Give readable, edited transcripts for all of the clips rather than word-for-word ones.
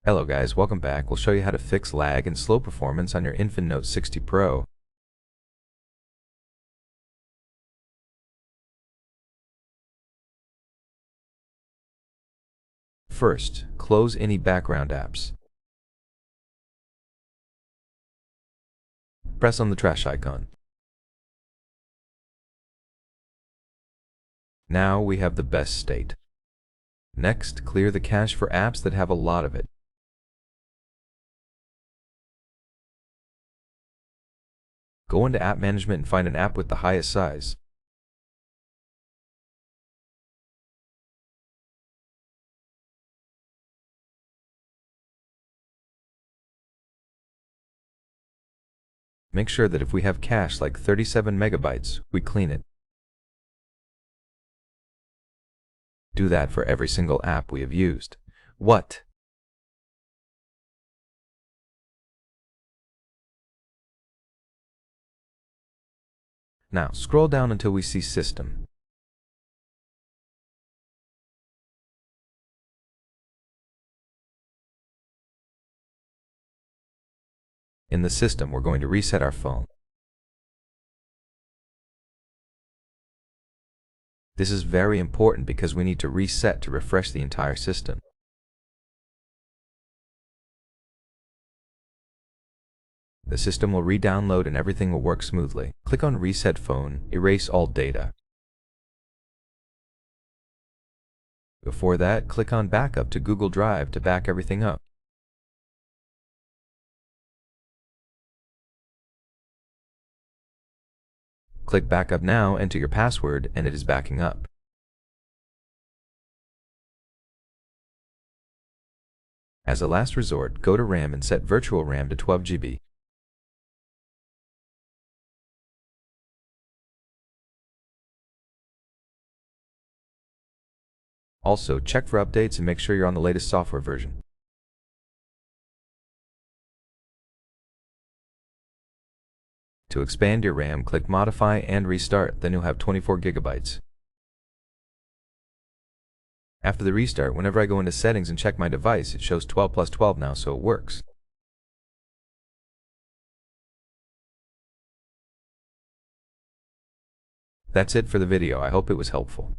Hello guys, welcome back. We'll show you how to fix lag and slow performance on your INFINIX 60 Pro. First, close any background apps. Press on the trash icon. Now we have the best state. Next, clear the cache for apps that have a lot of it. Go into App Management and find an app with the highest size. Make sure that if we have cache like 37 megabytes, we clean it. Do that for every single app we have used. What? Now, scroll down until we see System. In the system, we're going to reset our phone. This is very important because we need to reset to refresh the entire system. The system will re-download and everything will work smoothly. Click on Reset Phone, erase all data. Before that, click on Backup to Google Drive to back everything up. Click Backup now, enter your password, and it is backing up. As a last resort, go to RAM and set virtual RAM to 12 GB. Also, check for updates and make sure you're on the latest software version. To expand your RAM, click Modify and Restart, then you'll have 24 GB. After the restart, whenever I go into Settings and check my device, it shows 12 plus 12 now, so it works. That's it for the video. I hope it was helpful.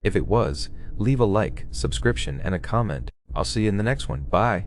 If it was, leave a like, subscription, and a comment. I'll see you in the next one. Bye!